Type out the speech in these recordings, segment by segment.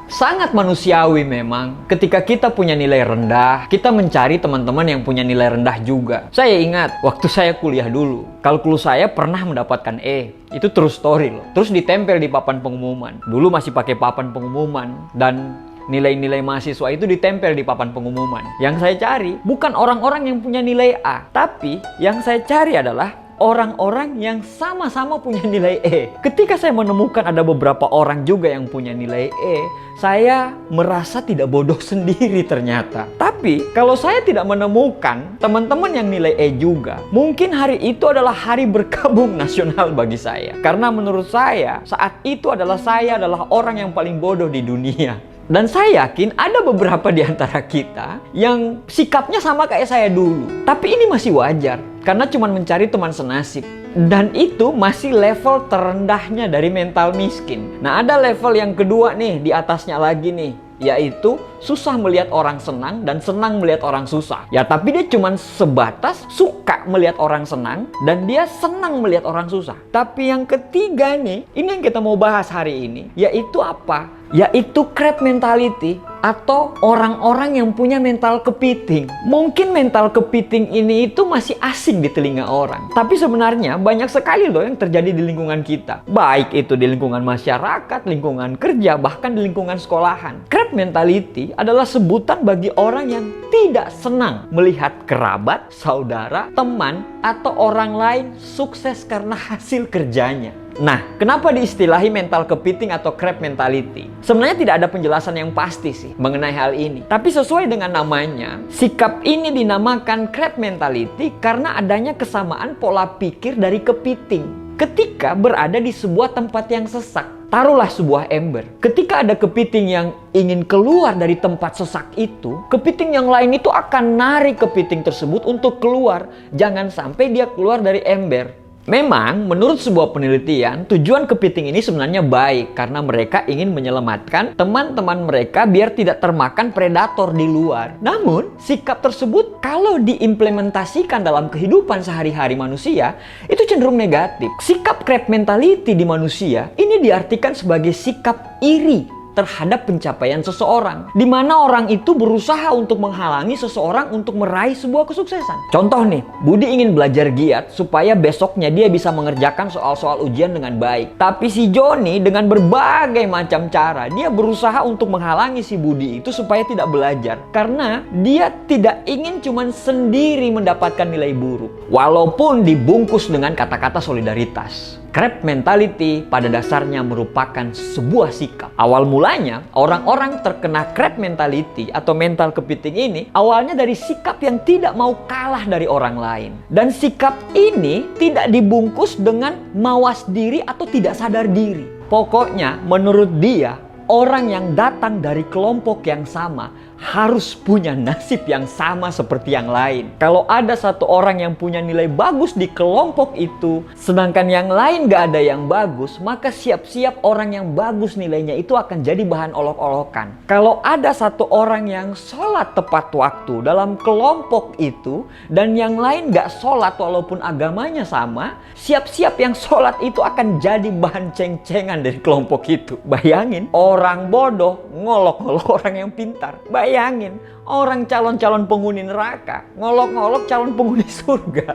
Sangat manusiawi memang ketika kita punya nilai rendah, kita mencari teman-teman yang punya nilai rendah juga. Saya ingat waktu saya kuliah dulu, kalkulus saya pernah mendapatkan E. Itu true story loh. Terus ditempel di papan pengumuman. Dulu masih pakai papan pengumuman dan nilai-nilai mahasiswa itu ditempel di papan pengumuman. Yang saya cari bukan orang-orang yang punya nilai A, tapi yang saya cari adalah orang-orang yang sama-sama punya nilai E. Ketika saya menemukan ada beberapa orang juga yang punya nilai E, saya merasa tidak bodoh sendiri ternyata. Tapi kalau saya tidak menemukan teman-teman yang nilai E juga, mungkin hari itu adalah hari berkabung nasional bagi saya. Karena menurut saya, saat itu saya adalah orang yang paling bodoh di dunia. Dan saya yakin ada beberapa di antara kita yang sikapnya sama kayak saya dulu. Tapi ini masih wajar, karena cuma mencari teman senasib. Dan itu masih level terendahnya dari mental miskin. Nah, ada level yang kedua nih, di atasnya lagi nih, yaitu susah melihat orang senang dan senang melihat orang susah. Ya, tapi dia cuma sebatas suka melihat orang senang dan dia senang melihat orang susah. Tapi yang ketiga nih, ini yang kita mau bahas hari ini, yaitu apa? Yaitu crab mentality atau orang-orang yang punya mental kepiting. Mungkin mental kepiting ini itu masih asing di telinga orang. Tapi sebenarnya banyak sekali loh yang terjadi di lingkungan kita. Baik itu di lingkungan masyarakat, lingkungan kerja, bahkan di lingkungan sekolahan. Crab mentality adalah sebutan bagi orang yang tidak senang melihat kerabat, saudara, teman, atau orang lain sukses karena hasil kerjanya. Nah, kenapa diistilahi mental kepiting atau crab mentality? Sebenarnya tidak ada penjelasan yang pasti sih mengenai hal ini. Tapi sesuai dengan namanya, sikap ini dinamakan crab mentality karena adanya kesamaan pola pikir dari kepiting. Ketika berada di sebuah tempat yang sesak, taruhlah sebuah ember. Ketika ada kepiting yang ingin keluar dari tempat sesak itu, kepiting yang lain itu akan narik kepiting tersebut untuk keluar. Jangan sampai dia keluar dari ember. Memang, menurut sebuah penelitian, tujuan kepiting ini sebenarnya baik karena mereka ingin menyelamatkan teman-teman mereka biar tidak termakan predator di luar. Namun, sikap tersebut kalau diimplementasikan dalam kehidupan sehari-hari manusia, itu cenderung negatif. Sikap crab mentality di manusia ini diartikan sebagai sikap iri terhadap pencapaian seseorang, di mana orang itu berusaha untuk menghalangi seseorang untuk meraih sebuah kesuksesan. Contoh nih, Budi ingin belajar giat supaya besoknya dia bisa mengerjakan soal-soal ujian dengan baik. Tapi si Joni dengan berbagai macam cara, dia berusaha untuk menghalangi si Budi itu supaya tidak belajar. Karena dia tidak ingin cuman sendiri mendapatkan nilai buruk. Walaupun dibungkus dengan kata-kata solidaritas. Crab mentality pada dasarnya merupakan sebuah sikap. Awal mulanya, orang-orang terkena crab mentality atau mental kepiting ini awalnya dari sikap yang tidak mau kalah dari orang lain. Dan sikap ini tidak dibungkus dengan mawas diri atau tidak sadar diri. Pokoknya menurut dia, orang yang datang dari kelompok yang sama harus punya nasib yang sama seperti yang lain. Kalau ada satu orang yang punya nilai bagus di kelompok itu, sedangkan yang lain gak ada yang bagus, maka siap-siap orang yang bagus nilainya itu akan jadi bahan olok-olokan. Kalau ada satu orang yang sholat tepat waktu dalam kelompok itu, dan yang lain gak sholat walaupun agamanya sama, siap-siap yang sholat itu akan jadi bahan ceng-cengan dari kelompok itu. Bayangin, orang bodoh ngolok-ngolok orang yang pintar. Bayangin, orang calon-calon penghuni neraka ngolok-ngolok calon penghuni surga.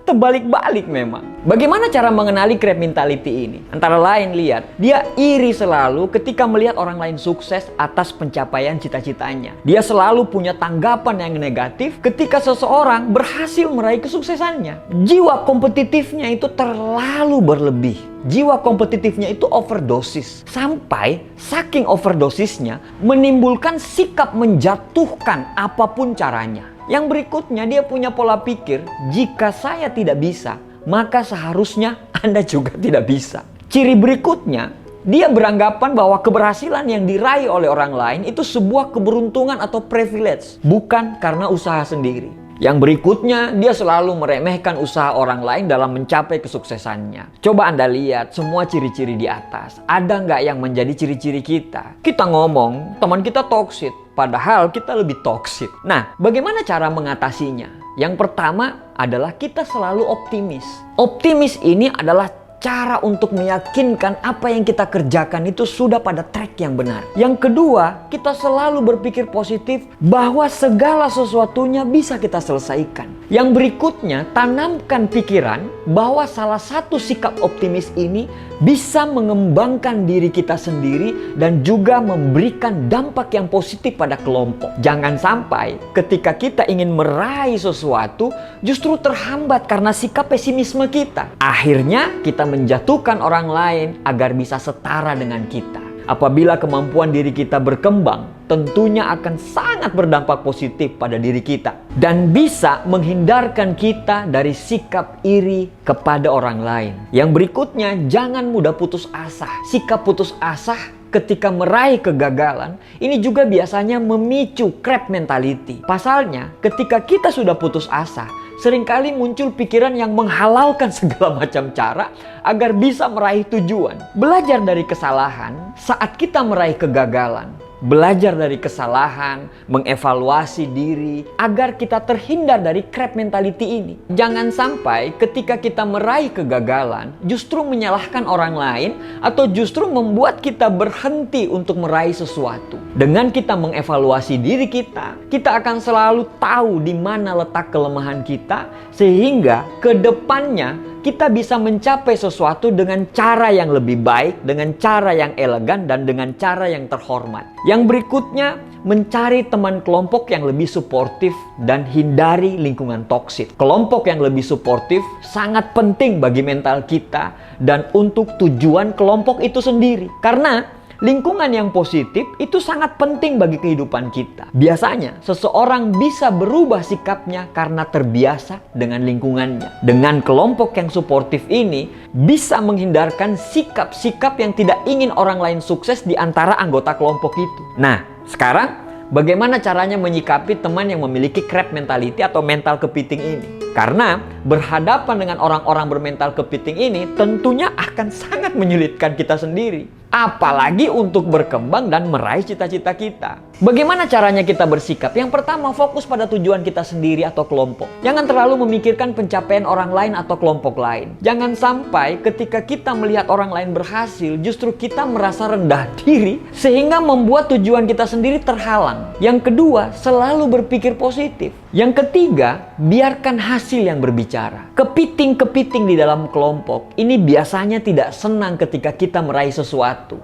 Terbalik-balik memang. Bagaimana cara mengenali crab mentality ini? Antara lain, lihat, dia iri selalu ketika melihat orang lain sukses atas pencapaian cita-citanya. Dia selalu punya tanggapan yang negatif ketika seseorang berhasil meraih kesuksesannya. Jiwa kompetitifnya itu terlalu berlebih. Jiwa kompetitifnya itu overdosis. Sampai saking overdosisnya menimbulkan sikap menjatuhkan apapun caranya. Yang berikutnya, dia punya pola pikir, jika saya tidak bisa, maka seharusnya Anda juga tidak bisa. Ciri berikutnya, dia beranggapan bahwa keberhasilan yang diraih oleh orang lain itu sebuah keberuntungan atau privilege, bukan karena usaha sendiri. Yang berikutnya, dia selalu meremehkan usaha orang lain dalam mencapai kesuksesannya. Coba Anda lihat semua ciri-ciri di atas. Ada nggak yang menjadi ciri-ciri kita? Kita ngomong, teman kita toksik, padahal kita lebih toksik. Nah, bagaimana cara mengatasinya? Yang pertama adalah kita selalu optimis. Optimis ini adalah cara untuk meyakinkan apa yang kita kerjakan itu sudah pada track yang benar. Yang kedua, kita selalu berpikir positif bahwa segala sesuatunya bisa kita selesaikan. Yang berikutnya, tanamkan pikiran bahwa salah satu sikap optimis ini bisa mengembangkan diri kita sendiri dan juga memberikan dampak yang positif pada kelompok. Jangan sampai ketika kita ingin meraih sesuatu justru terhambat karena sikap pesimisme kita. Akhirnya kita menjatuhkan orang lain agar bisa setara dengan kita. Apabila kemampuan diri kita berkembang, tentunya akan sangat berdampak positif pada diri kita dan bisa menghindarkan kita dari sikap iri kepada orang lain. Yang berikutnya, jangan mudah putus asa. Sikap putus asa ketika meraih kegagalan ini juga biasanya memicu crab mentality. Pasalnya, ketika kita sudah putus asa, seringkali muncul pikiran yang menghalalkan segala macam cara agar bisa meraih tujuan. Belajar dari kesalahan saat kita meraih kegagalan. Belajar dari kesalahan, mengevaluasi diri agar kita terhindar dari crab mentality ini. Jangan sampai ketika kita meraih kegagalan justru menyalahkan orang lain atau justru membuat kita berhenti untuk meraih sesuatu. Dengan kita mengevaluasi diri kita akan selalu tahu di mana letak kelemahan kita sehingga ke depannya kita bisa mencapai sesuatu dengan cara yang lebih baik, dengan cara yang elegan, dan dengan cara yang terhormat. Yang berikutnya, mencari teman kelompok yang lebih suportif dan hindari lingkungan toksik. Kelompok yang lebih suportif sangat penting bagi mental kita dan untuk tujuan kelompok itu sendiri. Karena lingkungan yang positif itu sangat penting bagi kehidupan kita. Biasanya, seseorang bisa berubah sikapnya karena terbiasa dengan lingkungannya. Dengan kelompok yang suportif ini, bisa menghindarkan sikap-sikap yang tidak ingin orang lain sukses di antara anggota kelompok itu. Nah, sekarang bagaimana caranya menyikapi teman yang memiliki crab mentality atau mental kepiting ini? Karena berhadapan dengan orang-orang bermental kepiting ini tentunya akan sangat menyulitkan kita sendiri. Apalagi untuk berkembang dan meraih cita-cita kita. Bagaimana caranya kita bersikap? Yang pertama, fokus pada tujuan kita sendiri atau kelompok. Jangan terlalu memikirkan pencapaian orang lain atau kelompok lain. Jangan sampai ketika kita melihat orang lain berhasil, justru kita merasa rendah diri sehingga membuat tujuan kita sendiri terhalang. Yang kedua, selalu berpikir positif. Yang ketiga, biarkan hasil yang berbicara. Kepiting-kepiting di dalam kelompok ini biasanya tidak senang ketika kita meraih sesuatu.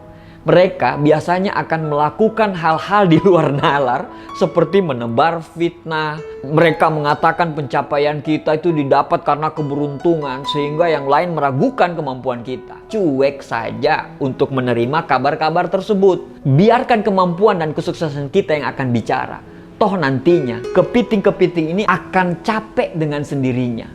Mereka biasanya akan melakukan hal-hal di luar nalar seperti menebar fitnah. Mereka mengatakan pencapaian kita itu didapat karena keberuntungan sehingga yang lain meragukan kemampuan kita. Cuek saja untuk menerima kabar-kabar tersebut. Biarkan kemampuan dan kesuksesan kita yang akan bicara. Toh nantinya kepiting-kepiting ini akan capek dengan sendirinya.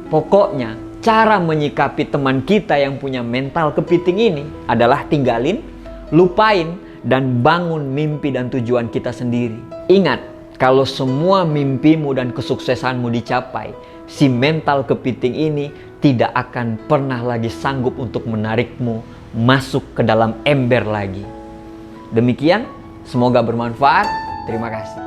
Pokoknya cara menyikapi teman kita yang punya mental kepiting ini adalah tinggalin, lupain, dan bangun mimpi dan tujuan kita sendiri. Ingat, kalau semua mimpimu dan kesuksesanmu dicapai, si mental kepiting ini tidak akan pernah lagi sanggup untuk menarikmu masuk ke dalam ember lagi. Demikian, semoga bermanfaat. Terima kasih.